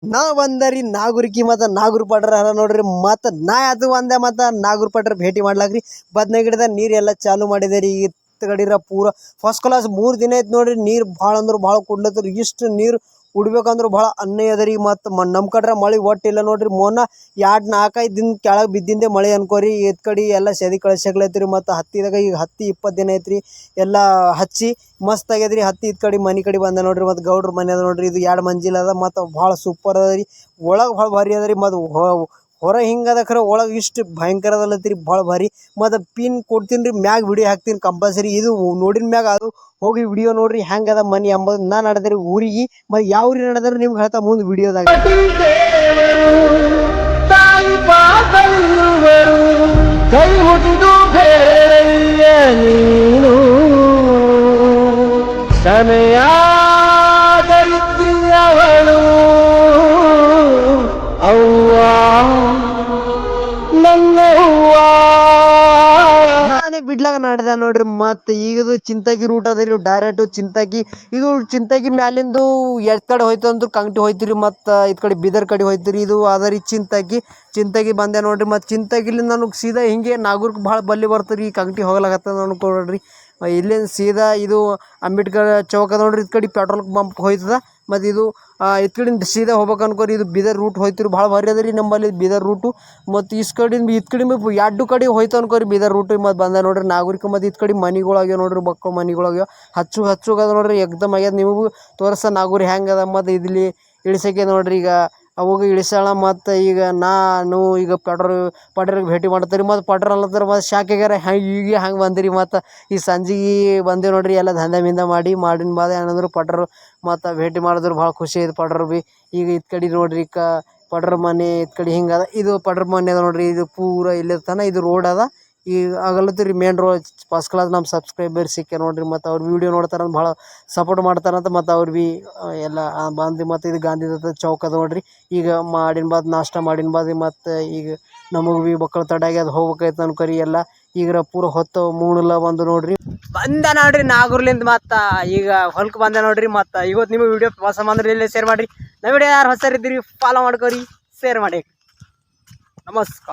ನಾ ಬಂದರಿ ನಾಗುರಿಕಿ ಮತ್ತು ನಾಗೂರ್ ಪಟ್ರ ಅದ ನೋಡ್ರಿ. ಮತ್ತು ನಾ ಅದು ಒಂದೇ ಮತ್ತು ನಾಗೂರ್ ಪಟ್ರ ಭೇಟಿ ಮಾಡ್ಲಾಕ್ರಿ. ಬದ್ನೆ ಗಿಡದ ನೀರು ಎಲ್ಲ ಚಾಲು ಮಾಡಿದೆ ಈ ಕಡಿರ ಪೂರ ಫಸ್ಟ್ ಕ್ಲಾಸ್ 3 ದಿನ ಐತೆ ನೋಡ್ರಿ. ನೀರು ಭಾಳ ಅಂದ್ರೆ ಭಾಳ ಕೊಡ್ಲತ್ತರ. ಇಷ್ಟು ನೀರು ಕುಡ್ಬೇಕಂದ್ರೆ ಭಾಳ ಅನ್ಯಾಯ ಅದ ರೀ. ಮತ್ತು ನಮ್ಮ ಕಡೆ ಮಳೆ ಒಟ್ಟಿಲ್ಲ ನೋಡ್ರಿ. ಮೊನ್ನ 2-4-5 ದಿನ ಕೆಳಗೆ ಬಿದ್ದಿಂದೆ ಮಳೆ ಅನ್ಕೋರಿ. ಕಡೆ ಎಲ್ಲ ಸೆದಿ ಕಳಿಸ್ಯಾಕ್ಲತ್ರಿ. ಮತ್ತು ಹತ್ತಿದಾಗ ಈಗ ಹತ್ತಿ 20 ದಿನ ಐತ್ರಿ. ಎಲ್ಲ ಹಚ್ಚಿ ಮಸ್ತ್ ಆಗ್ಯದ್ರಿ ಹತ್ತಿ. ಕಡೆ ಮನೆ ಕಡೆ ಬಂದ ನೋಡ್ರಿ. ಮತ್ತು ಗೌಡ್ರ ಮನೆ ಅದ ನೋಡ್ರಿ. ಇದು 2 ಮಂಜಿಲ್ ಅದ. ಮತ್ತು ಭಾಳ ಸೂಪರ್ ಅದ ರೀ. ಒಳಗೆ ಭಾಳ ಭಾರಿ ಅದ ರೀ. ಮತ್ತು ಹೊರ ಹಿಂಗದ ಖರೆ ಒಳಗೆ ಇಷ್ಟು ಭಯಂಕರ ಅದಲ್ಲತ್ರಿ. ಭಾಳ ಭಾರಿ. ಮತ್ತು ಪಿನ್ ಕೊಡ್ತೀನಿ ರೀ, ಮ್ಯಾಗ ವಿಡಿಯೋ ಹಾಕ್ತೀನಿ ಕಂಪಲ್ಸರಿ. ಇದು ನೋಡಿನ ಮ್ಯಾಗ ಅದು ಹೋಗಿ ವಿಡಿಯೋ ನೋಡ್ರಿ ಹೆಂಗದ ಮನಿ ಅಂಬುದು. ನಾ ನಡೆದ್ರಿ ಊರಿಗೆ. ಮತ್ತು ಯಾವ ಊರಿಗೆ ನಡೆದ್ರೆ ನಿಮ್ಗೆ ಹೇಳ್ತಾ ಮುಂದೆ ವಿಡಿಯೋದಾಗ. ಕೈ ಹುಟ್ಟಿದು ನೀನು ಸಮಯಾದರಿದ್ರಿಯವಳು ಅವ್ವ ನನ್ನ ನಾನೇ ಬಿಡ್ಲಾಗ ನಡೆದ ನೋಡ್ರಿ. ಮತ್ತು ಈಗದು ಚಿಂತಾಗಿ ರೂಟ್ ಅದ ರೀ. ಡೈರೆಕ್ಟ್ ಚಿಂತಾಗಿ ಇದು ಚಿಂತಾಗಿ ಮ್ಯಾಲಿಂದು ಕಡೆ ಹೋಯ್ತು ಅಂದ್ರೆ ಕಂಗ್ಟಿ ಹೋಯ್ತಿರಿ. ಮತ್ತು ಕಡೆ ಬೀದರ್ ಕಡೆ ಹೋಯ್ತಿರಿ. ಇದು ಅದ ರೀ ಚಿಂತಾಗಿ ಬಂದೆ ನೋಡ್ರಿ. ಮತ್ತು ಚಿಂತಾಗಿಲಿಂದ ನನಗೆ ಸೀದಾ ಹಿಂಗೆ ನಾಗೂರ್ಗೆ ಭಾಳ ಬಲ್ಲಿ ಬರ್ತದೆ ರೀ. ಕಂಗ್ಟಿ ಹೋಗ್ಲಾಗತ್ತದ ಅನ್ಕೊಳ್ರಿ. ಇಲ್ಲಿಂದ ಸೀದಾ ಇದು ಅಂಬೇಡ್ಕರ್ ಚೌಕ್ ಅದ ನೋಡ್ರಿ. ಕಡೆ ಪೆಟ್ರೋಲ್ ಬಂಪ್ ಹೋಯ್ತದ. ಮತ್ತು ಇದು ಕಡೆಯಿಂದ ಸೀದಾ ಹೋಗ್ಬೇಕು ಅನ್ಕೋರಿ. ಇದು ಬೀದರ್ ರೂಟ್ ಹೋಯ್ತಿರಿ. ಭಾಳ ಭಾರಿ ಅದ ರೀ ನಮ್ಮಲ್ಲಿ ಬೀದರ್ ರೂಟು. ಮತ್ತು ಕಡೆ 2 ಕಡೆ ಹೋಯ್ತು ಅನ್ಕೋರಿ ಬೀದರ್ ರೂಟ್. ಮತ್ತು ಬಂದ ನೋಡ್ರಿ ನಾಗರಿಕ. ಮತ್ತು ಕಡೆ ಮನಿಗಳಾಗ್ಯಾವ ನೋಡ್ರಿ. ಮಕ್ಕಳು ಮನಿಗಳಾಗ್ಯಾವ. ಹಚ್ಚುಗದ ನೋಡ್ರಿ. ಎಕ್ದಮ್ ಆಗ್ಯದ. ನಿಮಗೂ ತೋರಿಸ ನಾಗೂರಿ ಹೆಂಗೆ ಅದ. ಮತ್ತು ಇಲ್ಲಿ ಇಳಿಸಕ್ಕೆ ನೋಡ್ರಿ. ಈಗ ಅವಾಗ ಇಳಿಸೋಣ. ಮತ್ತು ಈಗ ನಾನು ಈಗ ಪಡ್ರಿಗೆ ಭೇಟಿ ಮಾಡ್ತಾರೆ. ಮತ್ತು ಪಡ್ರ ಅಲ್ಲತ್ತಾರ. ಮತ್ತು ಶಾಕ್ ಆಗ್ಯಾರ ಈಗ ಹಂಗೆ ಬಂದಿರಿ. ಮತ್ತು ಈ ಸಂಜೆಗೆ ಬಂದೇವು ನೋಡ್ರಿ. ಎಲ್ಲ ದಂಧೆ ಮಿಂದ ಮಾಡಿನ ಬಾದ ಏನಂದ್ರೆ ಪಡ್ರು ಮತ್ತು ಭೇಟಿ ಮಾಡಿದ್ರು. ಭಾಳ ಖುಷಿ ಐತೆ ಪಡ್ರು ಭೀ. ಈಗ ಕಡೆ ನೋಡ್ರಿ ಪಡ್ರ ಮನೆ ಕಡೆ ಹಿಂಗೆ ಅದ. ಇದು ಪಡ್ರ ಮನೆ ಅದ ನೋಡ್ರಿ. ಇದು ಪೂರ ಇಲ್ಲಿರ್ತಾನೆ ಇದು ರೋಡ್ ಅದ. ಈಗ ಆಗಲತ್ತೀರಿ ಮೇನ್ ರೋಡ್ ಫಸ್ಟ್ ಕ್ಲಾಸ್. ನಮ್ಮ ಸಬ್ಸ್ಕ್ರೈಬರ್ ಸಿಕ್ಕ ನೋಡ್ರಿ. ಮತ್ತು ಅವ್ರು ವೀಡಿಯೋ ನೋಡ್ತಾರಂತ ಭಾಳ ಸಪೋರ್ಟ್ ಮಾಡ್ತಾರಂತ. ಮತ್ತು ಅವ್ರು ಭೀ ಎಲ್ಲ ಬಂದು. ಮತ್ತು ಇದು ಗಾಂಧಿ ಚೌಕ್ ಅದ ನೋಡ್ರಿ. ಈಗ ಮಾಡಿನ ಬಾದ್ ನಾಷ್ಟ ಮಾಡಿನ ಬಾದ್ ಮತ್ತು ಈಗ ನಮಗೆ ಭೀ ಮಕ್ಕಳು ತಡಾಗಿ ಅದು ಹೋಗ್ಬೇಕಾಯ್ತು ಅನ್ಕೋರಿ. ಎಲ್ಲ ಈಗ ಪೂರ ಹೊತ್ತು ಮೂಣಲ್ಲ ಬಂದು ನೋಡ್ರಿ. ಬಂದ ನೋಡ್ರಿ ನಾಗೂರ್ಲಿಂದ. ಮತ್ತು ಈಗ ಹೊಲಕ್ಕೆ ಬಂದೆ ನೋಡ್ರಿ. ಮತ್ತು ಇವತ್ತು ನಿಮಗೆ ವಿಡಿಯೋ ಹೊಸ ಬಂದ್ರೆ ಇಲ್ಲೇ ಶೇರ್ ಮಾಡಿರಿ. ನಮ್ಮ ವಿಡಿಯೋ ಯಾರು ಹೊಸರಿದ್ದೀರಿ ಫಾಲೋ ಮಾಡ್ಕೋರಿ, ಶೇರ್ ಮಾಡಿ. ನಮಸ್ಕಾರ.